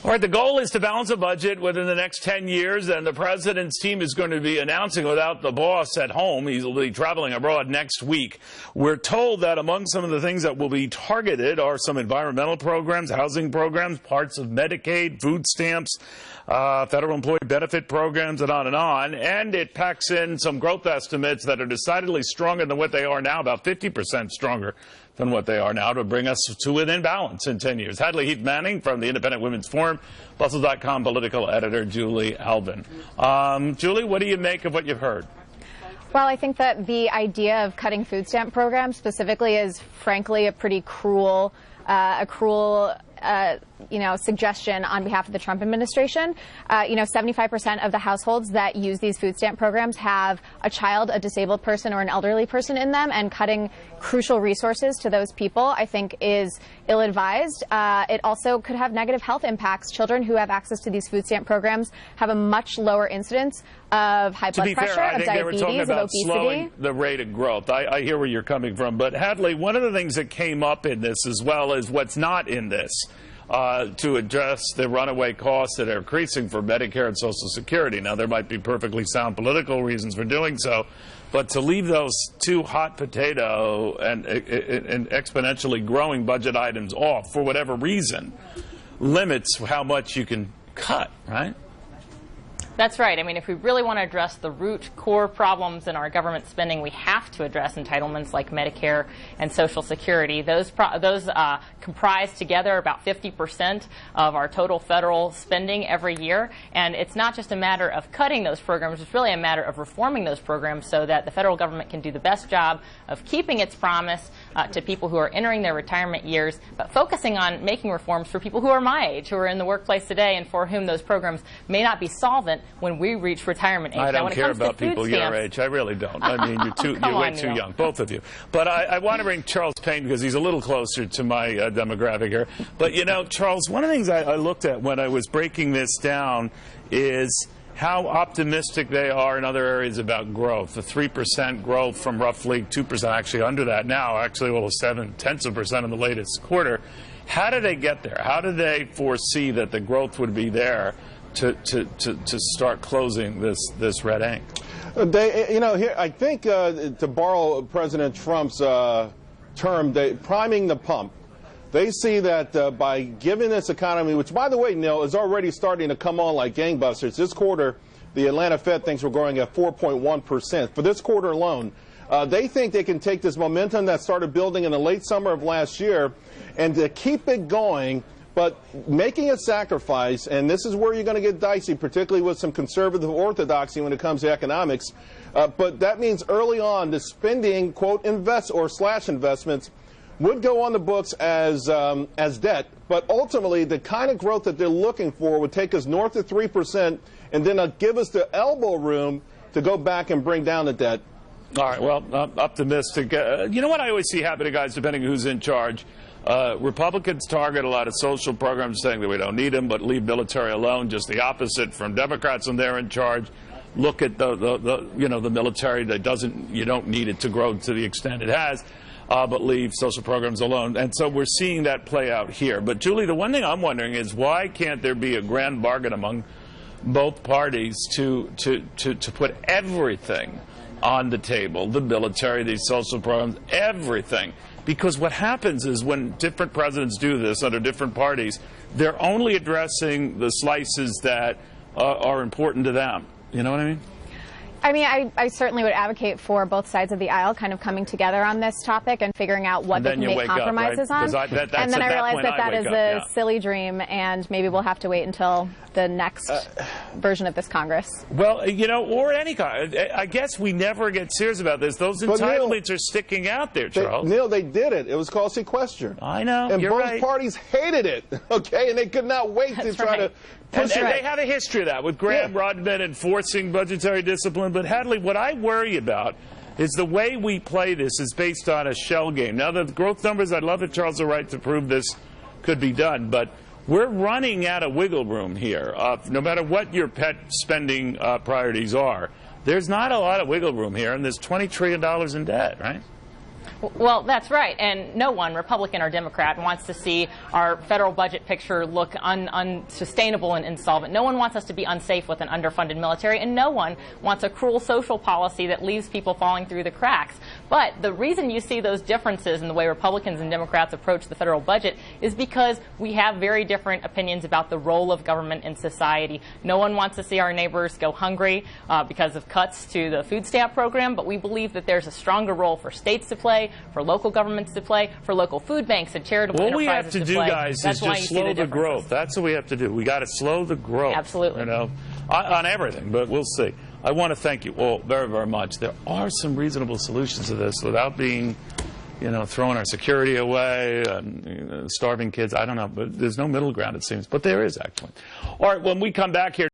All right, the goal is to balance a budget within the next 10 years, and the president's team is going to be announcing without the boss at home. He'll be traveling abroad next week. We're told that among some of the things that will be targeted are some environmental programs, housing programs, parts of Medicaid, food stamps, federal employee benefit programs, and on and on. And it packs in some growth estimates that are decidedly stronger than what they are now, about 50% stronger than what they are now, to bring us to an imbalance in 10 years. Hadley Heath Manning from the Independent Women's Forum, Bustle.com political editor Julie Alvin. Julie, what do you make of what you've heard? Well, I think that the idea of cutting food stamp programs specifically is, frankly, a pretty cruel suggestion on behalf of the Trump administration. 75% of the households that use these food stamp programs have a child, a disabled person, or an elderly person in them, and cutting crucial resources to those people, I think, is ill-advised. It also could have negative health impacts. Children who have access to these food stamp programs have a much lower incidence of high blood pressure, of diabetes, of obesity. Slowing the rate of growth. I hear where you're coming from. But Hadley, one of the things that came up in this, as well as what's not in this, to address the runaway costs that are increasing for Medicare and Social Security. Now, there might be perfectly sound political reasons for doing so, but to leave those two hot potato and exponentially growing budget items off for whatever reason limits how much you can cut, right? That's right. I mean, if we really want to address the root core problems in our government spending, we have to address entitlements like Medicare and Social Security. Those comprise together about 50% of our total federal spending every year. And it's not just a matter of cutting those programs. It's really a matter of reforming those programs so that the federal government can do the best job of keeping its promise to people who are entering their retirement years, but focusing on making reforms for people who are my age, who are in the workplace today, and for whom those programs may not be solvent when we reach retirement age. I don't care about people your age. I really don't. I mean, you're way too young, both of you. But I want to bring Charles Payne because he's a little closer to my demographic here. But, you know, Charles, one of the things I looked at when I was breaking this down is how optimistic they are in other areas about growth. The 3% growth from roughly 2%, actually under that now, actually a little 0.7% in the latest quarter. How did they get there? How did they foresee that the growth would be there to start closing this red ink? Here I think to borrow President Trump's term, priming the pump. They see that by giving this economy, which, by the way, Neil, is already starting to come on like gangbusters. This quarter, the Atlanta Fed thinks we're growing at 4.1%. For this quarter alone, they think they can take this momentum that started building in the late summer of last year and to keep it going, but making a sacrifice, and this is where you're going to get dicey, particularly with some conservative orthodoxy when it comes to economics. But that means early on the spending, quote, investments would go on the books as debt, but ultimately the kind of growth that they're looking for would take us north of 3% and then give us the elbow room to go back and bring down the debt. All right, well, optimistic. You know what I always see happening, guys, depending who's in charge? Republicans target a lot of social programs saying that we don't need them, but leave military alone. Just the opposite from Democrats when they're in charge. Look at the military that you don't need it to grow to the extent it has. But leave social programs alone. And so we're seeing that play out here. But, Julie, the one thing I'm wondering is why can't there be a grand bargain among both parties to put everything on the table, the military, these social programs, everything? Because what happens is when different presidents do this under different parties, they're only addressing the slices that are important to them. You know what I mean? I mean, I certainly would advocate for both sides of the aisle kind of coming together on this topic and figuring out what they can make compromises on. And then I realize that is a silly dream, and maybe we'll have to wait until the next version of this Congress. Well, or any kind. I guess we never get serious about this. Those entitlements are sticking out there, Charles. Neil, they did it. It was called sequester. I know. And both parties hated it, okay? And they could not wait to try to push it. And they have a history of that with Graham Rodman enforcing budgetary discipline. But, Hadley, what I worry about is the way we play this is based on a shell game. Now, the growth numbers, I'd love if Charles are right to prove this could be done. But we're running out of wiggle room here. No matter what your pet spending priorities are, there's not a lot of wiggle room here, and there's $20 trillion in debt, right? Well, that's right. And no one, Republican or Democrat, wants to see our federal budget picture look unsustainable and insolvent. No one wants us to be unsafe with an underfunded military, and no one wants a cruel social policy that leaves people falling through the cracks. But the reason you see those differences in the way Republicans and Democrats approach the federal budget is because we have very different opinions about the role of government in society. No one wants to see our neighbors go hungry because of cuts to the food stamp program, but we believe that there's a stronger role for states to play, for local governments to play, for local food banks and charitable enterprises to play. What we have to do, guys, is just slow the growth. That's what we have to do. We got to slow the growth. Absolutely. You know, on everything, but we'll see. I want to thank you all very, very much. There are some reasonable solutions to this without being, you know, throwing our security away, and starving kids. I don't know, but there's no middle ground, it seems. But there is, actually. All right, when we come back here.